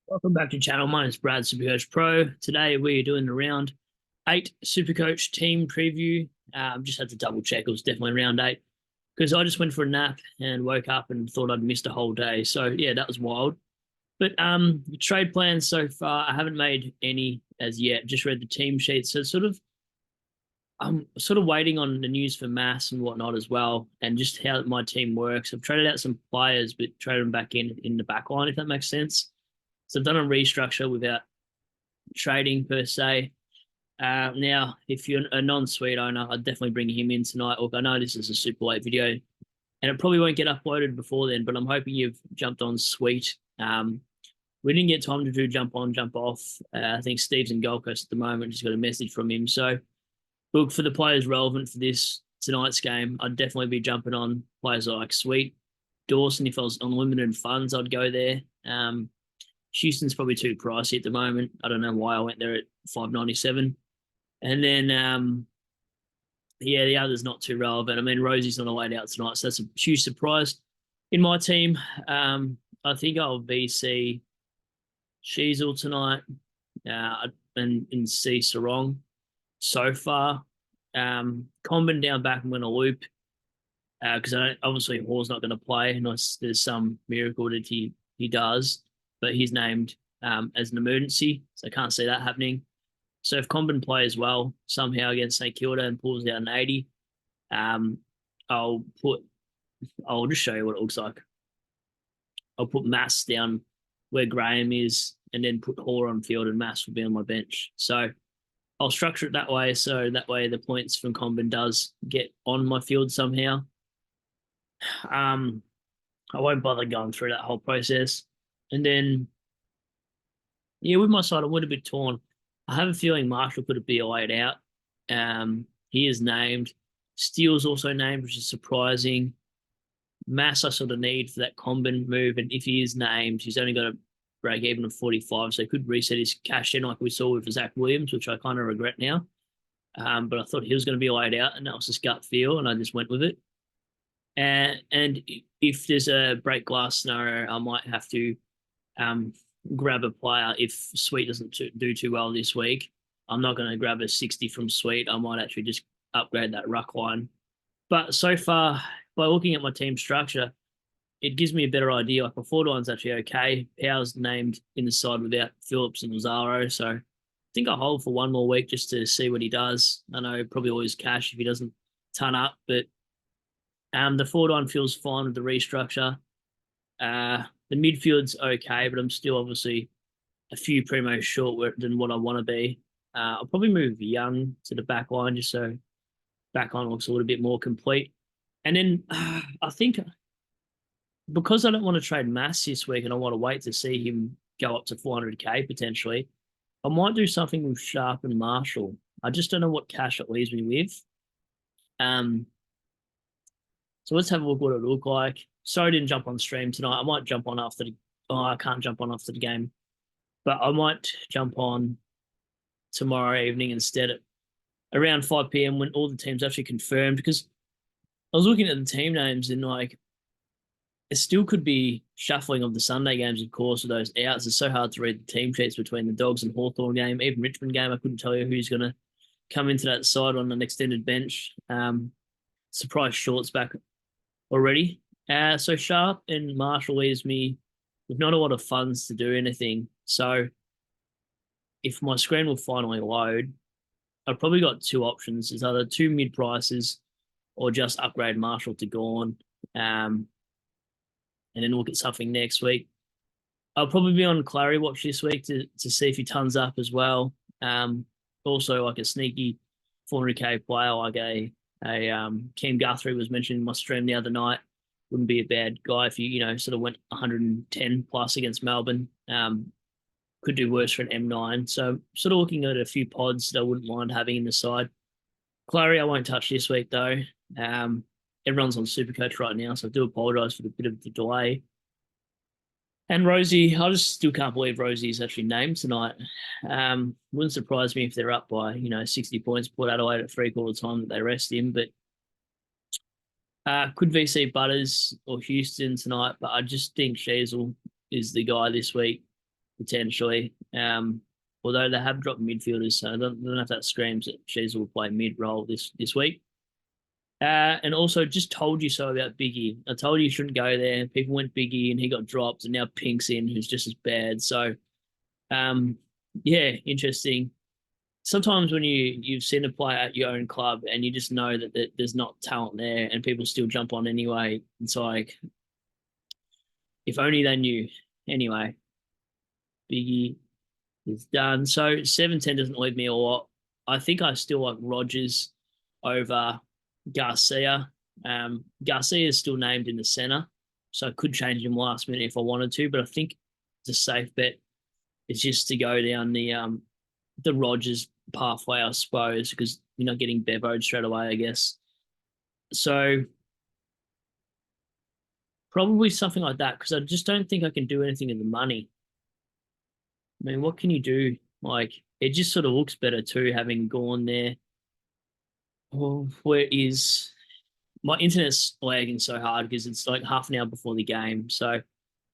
Welcome back to channel. My name is Brad, Supercoach Pro. Today we are doing the round 8 Supercoach team preview. Just had to double check. It was definitely round 8 because I just went for a nap and woke up and thought I'd missed a whole day. So yeah, that was wild. But trade plans so far, I haven't made any as yet. Just read the team sheet. So I'm sort of waiting on the news for Mass and whatnot as well, and just how my team works. I've traded out some players, but traded them back in the back line, if that makes sense. So I've done a restructure without trading per se. Now, if you're a non-suite owner, I'd definitely bring him in tonight. Look, I know this is a super late video, and it probably won't get uploaded before then, but I'm hoping you've jumped on suite. We didn't get time to do jump on, jump off. I think Steve's in Gold Coast at the moment. Just got a message from him. So, look, for the players relevant for this tonight's game, I'd definitely be jumping on players like Sweet. Dawson, if I was on limited funds, I'd go there. Houston's probably too pricey at the moment. I don't know why I went there at 597. And then, yeah, the other's not too relevant. I mean, Rosie's not allowed out tonight, so that's a huge surprise. In my team, I think I'll VC Sheasel tonight and see Sarong so far. Combin down back and going to loop because obviously Hall's not going to play unless there's some miracle that he does, but he's named as an emergency, so I can't see that happening. So if Combin plays well somehow against St Kilda and pulls out an 80, um, I'll just show you what it looks like. I'll put Mass down where Graham is and then put Hall on field and Mass will be on my bench. So I'll structure it that way. So that way the points from Combin does get on my field somehow. I won't bother going through that whole process. And then, yeah, with my side, I'm a little bit torn. I have a feeling Marshall could be laid out. He is named. Steele's also named, which is surprising. Mass, I sort of need for that Combin move. And if he is named, he's only got a break even of 45, so he could reset his cash in like we saw with Zach Williams, which I kind of regret now. But I thought he was going to be laid out, and that was just gut feel, and I just went with it. And if there's a break glass scenario, I might have to grab a player if Sweet doesn't do too well this week. I'm not going to grab a 60 from Sweet. I might actually just upgrade that ruck line. But so far, by looking at my team structure, it gives me a better idea. Like my forward line's actually okay. Powell's named in the side without Phillips and Lazaro. So I think I'll hold for one more week just to see what he does. I know probably always cash if he doesn't ton up, but the forward line feels fine with the restructure. The midfield's okay, but I'm still obviously a few primos short than what I want to be. I'll probably move Young to the back line just so back line looks a little bit more complete. And then I think because I don't want to trade Mass this week and I want to wait to see him go up to 400k potentially, I might do something with Sharp and Marshall. I just don't know what cash it leaves me with. So let's have a look what it look like. Sorry I didn't jump on stream tonight. I might jump on after the I can't jump on after the game. But I might jump on tomorrow evening instead at around 5 p.m. when all the teams actually confirmed, because I was looking at the team names and like it still could be shuffling of the Sunday games, of course, with those outs. It's so hard to read the team sheets between the Dogs and Hawthorn game, even Richmond game. I couldn't tell you who's going to come into that side on an extended bench. Surprise Shorts back already. So Sharp and Marshall leaves me with not a lot of funds to do anything. So if my screen will finally load, I've probably got two options. It's either two mid prices or just upgrade Marshall to Gorn. And then look at something next week. I'll probably be on Clary Watch this week to see if he tons up as well. Also, like a sneaky 400k player, like a Keem Guthrie was mentioned in my stream the other night. Wouldn't be a bad guy if you sort of went 110 plus against Melbourne. Could do worse for an M9. So sort of looking at a few pods that I wouldn't mind having in the side. Clary, I won't touch this week though. Everyone's on Supercoach right now, so I do apologise for the bit of the delay. And Rosie, I just still can't believe Rosie's actually named tonight. Wouldn't surprise me if they're up by 60 points. Port Adelaide at 3/4 time that they rest him, but could VC Butters or Houston tonight. But I just think Sheasel is the guy this week. potentially. Although they have dropped midfielders, so I don't know if that screams that Sheezel will play mid role this week. And also just told you so about Biggie. I told you you shouldn't go there. People went Biggie and he got dropped, and now Pink's in, who's just as bad. So, yeah, interesting. Sometimes when you've seen a player at your own club and you just know that there's not talent there, and people still jump on anyway, it's like if only they knew. Anyway, Biggie is done. So 7-10 doesn't leave me a lot. I think I still like Rogers over Garcia. Garcia is still named in the center, so I could change him last minute if I wanted to, but I think it's a safe bet. It's just to go down the Rogers pathway, I suppose, because you're not getting bevoed straight away, I guess. So probably something like that, because I just don't think I can do anything in the money. I mean, what can you do? Like, it just sort of looks better too, having gone there. Well, where is my internet's lagging so hard because it's like half an hour before the game. So I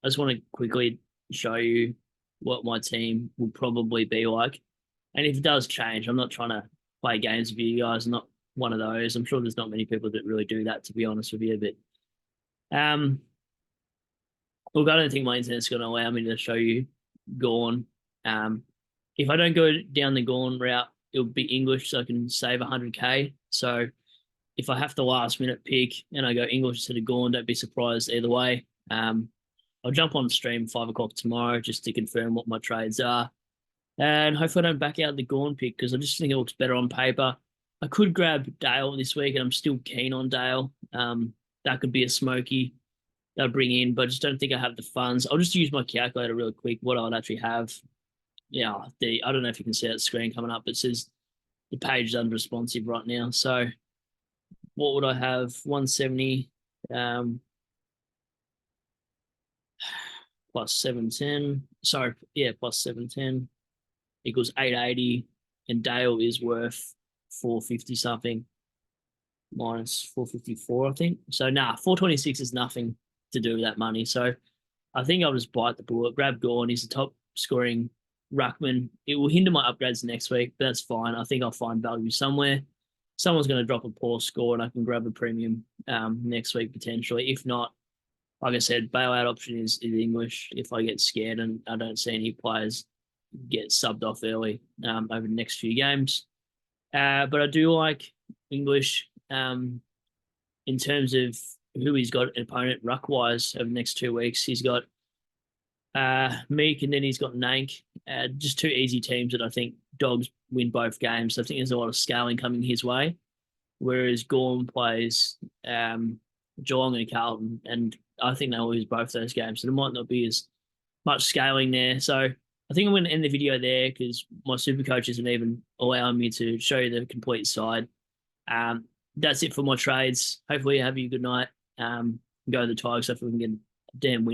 just want to quickly show you what my team will probably be like. And if it does change, I'm not trying to play games with you guys. I'm not one of those. I'm sure there's not many people that really do that, to be honest with you. But look, I don't think my internet's going to allow me to show you Gawn. If I don't go down the Gawn route, it'll be English, so I can save 100k. So if I have to last minute pick and I go English instead of Gawn, don't be surprised either way. I'll jump on stream 5 o'clock tomorrow just to confirm what my trades are. And hopefully I don't back out the Gawn pick because I just think it looks better on paper. I could grab Dale this week, and I'm still keen on Dale. That could be a smoky that I'll bring in, but I just don't think I have the funds. I'll just use my calculator really quick, what I would actually have. Yeah, I don't know if you can see that screen coming up. It says the page is unresponsive right now. So what would I have? 170 plus 710. Sorry, yeah, plus 710 equals 880, and Dale is worth 450 something minus 454, I think. So 426 is nothing to do with that money. So I think I'll just bite the bullet, grab Gawn. He's the top scoring ruckman. It will hinder my upgrades next week, but that's fine. I think I'll find value somewhere. Someone's going to drop a poor score, and I can grab a premium next week potentially. If not, like I said, bailout option is English if I get scared and I don't see any players get subbed off early over the next few games. But I do like English in terms of who he's got an opponent ruck-wise over the next 2 weeks. He's got Meek, and then he's got Nank. Just two easy teams that I think Dogs win both games. So I think there's a lot of scaling coming his way. Whereas Gawn plays Geelong and Carlton, and I think they'll lose both those games. So there might not be as much scaling there. So I think I'm going to end the video there because my super coach isn't even allowing me to show you the complete side. That's it for my trades. Hopefully you have a good night. Go to the Tigers so we can get a damn win.